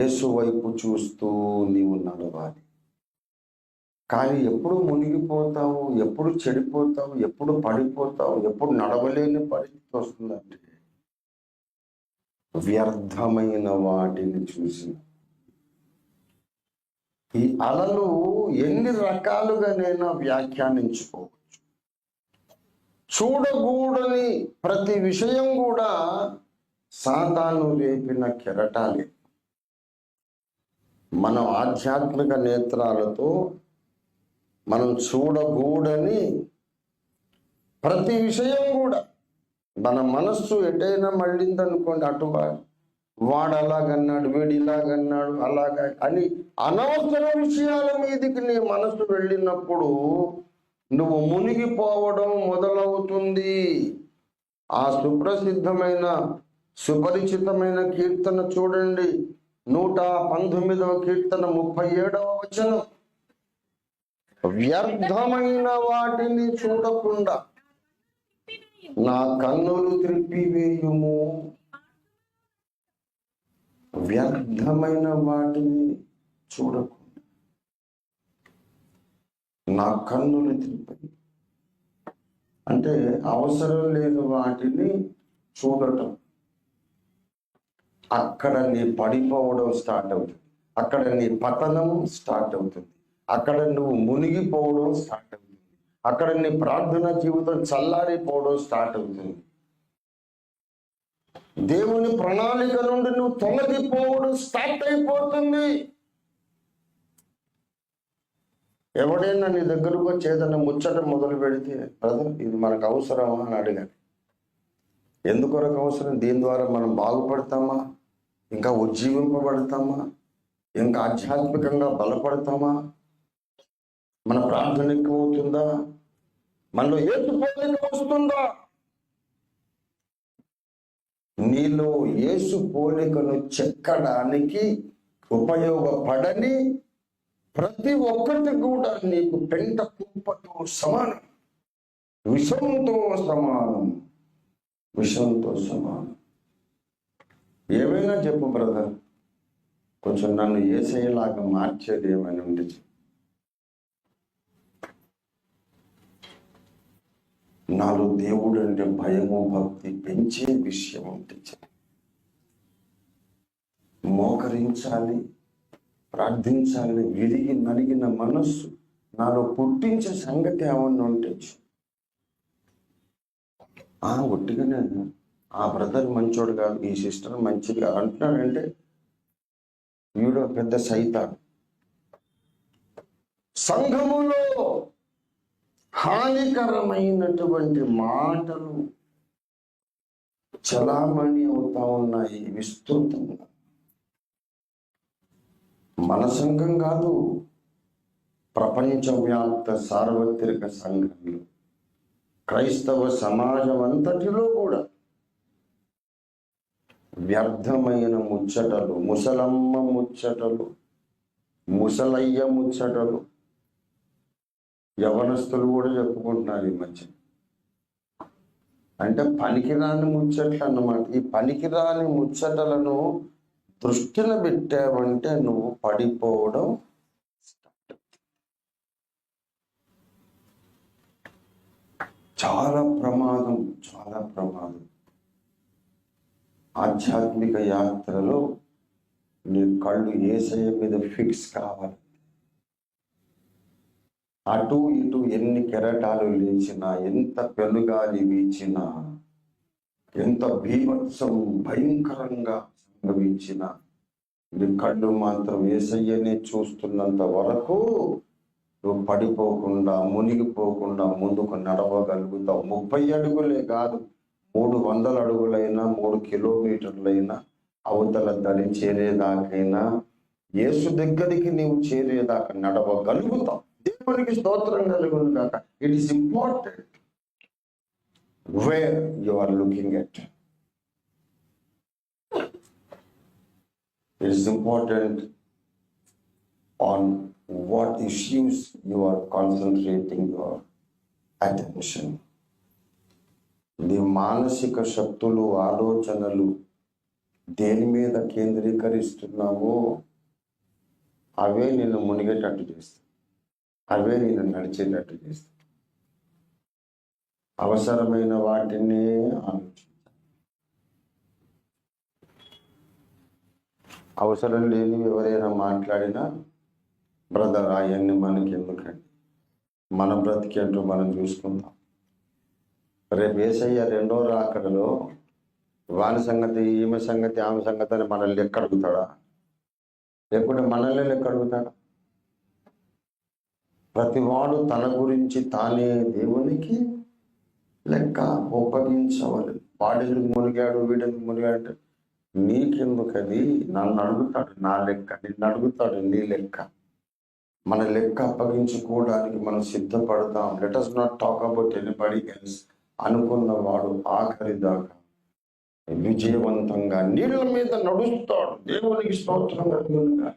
యేసు వైపు చూస్తూ నీవు నడవాలి. కానీ ఎప్పుడు మునిగిపోతావు, ఎప్పుడు చెడిపోతావు, ఎప్పుడు పడిపోతావు, ఎప్పుడు నడవలేని పరిస్థితి వస్తుందంటే వ్యర్థమైన వాటిని చూసి. ఈ అలలు ఎన్ని రకాలుగానైనా వ్యాఖ్యానించుకోవచ్చు. చూడకూడని ప్రతి విషయం కూడా సాతాను రేపిన కెరటాలే. మనం ఆధ్యాత్మిక నేత్రాలతో మనం చూడకూడని ప్రతి విషయం కూడా, మన మనస్సు ఎటైనా మళ్ళిందనుకోండి, అటు వాడు అలాగన్నాడు, వీడు ఇలాగన్నాడు, అలాగా అని అనవసర విషయాల మీదకి నీ మనస్సు వెళ్ళినప్పుడు నువ్వు మునిగిపోవడం మొదలవుతుంది. ఆ సుప్రసిద్ధమైన సుపరిచితమైన కీర్తన చూడండి, 119వ కీర్తన 37వ వచనం. వ్యర్థమైన వాటిని చూడకుండా నా కన్నులు త్రిప్పివేయుము. వ్యర్థమైన వాటిని చూడకుండా నా కన్నులు త్రిప్పి, అంటే అవసరం లేని వాటిని చూడటం. అక్కడ నీ పడిపోవడం స్టార్ట్ అవుతుంది, అక్కడ నీ పతనం స్టార్ట్ అవుతుంది, అక్కడ నువ్వు మునిగిపోవడం స్టార్ట్ అవుతుంది, అక్కడ నీ ప్రార్థన జీవితం చల్లారిపోవడం స్టార్ట్ అవుతుంది. దేవుని ప్రణాళిక నుండి నువ్వు తొలగిపోవడం స్టార్ట్ అయిపోతుంది. ఎవడైనా నీ దగ్గరకు వచ్చి ఏదైనా ముచ్చట మొదలు పెడితే, బ్రదర్ ఇది మనకు అవసరమా అని అడిగాను. ఎందుకొరకు అవసరం? దీని ద్వారా మనం బాగుపడతామా, ఇంకా ఉజ్జీవింపబడతామా, ఇంకా ఆధ్యాత్మికంగా బలపడతామా, మన ప్రార్థన ఎక్కువ అవుతుందా, మనలో యేసు పోలిక వస్తుందా? నీలో యేసు పోలికను చెక్కడానికి ఉపయోగపడని ప్రతి ఒక్కటి కూడా నీకు పెంట కుప్పతో సమానం, విషంతో సమానం, విషంతో సమానం. ఏమైనా చెప్పు బ్రదర్, కొంచెం నన్ను యేసయ్యలాగా మార్చేది ఏమైనా ఉంటే. నాలో దేవుడు అంటే భయము భక్తి పెంచే విషయం ఉంటే మోకరించాలి, ప్రార్థించాలి, విరిగి నలిగిన మనస్సు నాలో పుట్టించే సంగతి ఏమన్నా ఉంటే ఒట్టిగానే ఆ బ్రదర్ మంచోడు కాదు, ఈ సిస్టర్ మంచిది కాదు అంటున్నాడంటే వీడు పెద్ద సైతాన్. సంఘములో హానికరమైనటువంటి మాటలు చలామణి అవుతా ఉన్నాయి విస్తృతంగా. మన సంఘం కాదు, ప్రపంచవ్యాప్త సార్వత్రిక సంఘంలో, క్రైస్తవ సమాజం అంతటిలో కూడా వ్యర్థమైన ముచ్చటలు, ముసలమ్మ ముచ్చటలు, ముసలయ్య ముచ్చటలు యవనస్తులు కూడా చెప్పుకుంటున్నారు ఈ మధ్య. అంటే పనికిరాని ముచ్చట్లు అన్నమాట. ఈ పనికిరాని ముచ్చటలను దృష్టిలో పెట్టావంటే నువ్వు పడిపోవడం చాలా ప్రమాదం, చాలా ప్రమాదం. ఆధ్యాత్మిక యాత్రలో నీ కళ్ళు యేసయ్య మీద ఫిక్స్ కావాలి. అటు ఇటు ఎన్ని కెరటాలు లేచినా, ఎంత పెనుగాలి వీచినా, ఎంత బీభత్సం భయంకరంగా సంభవించినా నీ కళ్ళు మాత్రం యేసయ్యనే చూస్తున్నంత వరకు నువ్వు పడిపోకుండా, మునిగిపోకుండా ముందుకు నడవగలుగుతావు. 30 అడుగులే కాదు, 300 అడుగులైనా, 3 కిలోమీటర్లైనా, అవతల దరి చేరేదాకైనా, యేసు దగ్గరికి నీవు చేరేదాకా నడవగలుగుతావు. దేవునికి స్తోత్రం కలుగును గాక. It is important where you are looking at. It is important on what issues you are concentrating your attention. నీ మానసిక శక్తులు, ఆలోచనలు దేని మీద కేంద్రీకరిస్తున్నావో అవే నిన్ను మునిగేటట్టు చేస్తాయి, అవే నిన్ను నడిచేటట్టు చేస్తాయి. అవసరమైన వాటిని ఆలోచించాలి. అవసరం లేని ఎవరైనా మాట్లాడినా బ్రదర్ అవన్నీ మనకి ఎందుకండి, మన బ్రతికేంటో మనం చూసుకుందాం. రేపు యేసయ్య రెండో రాకడలో వాని సంగతి, ఈమె సంగతి, ఆమె సంగతి అని మనల్ని లెక్క అడుగుతాడా? లేకుంటే మనల్ని లెక్క అడుగుతాడా? ప్రతివాడు తన గురించి తానే దేవునికి లెక్క ఒప్పగించవాలి. వాడెందుకు మునిగాడు, వీడెందుకు మునిగాడు అంటే నీకెందుకు, అది నన్ను అడుగుతాడు నా లెక్క, నిన్ను అడుగుతాడు నీ లెక్క. మన లెక్క అప్పగించుకోవడానికి మనం సిద్ధపడతాం. Let us not talk about anybody else అనుకున్నవాడు ఆఖరి దాకా విజయవంతంగా నీళ్ళ మీద నడుస్తాడు. దేవునికి స్తోత్రం కలుగునుగాక.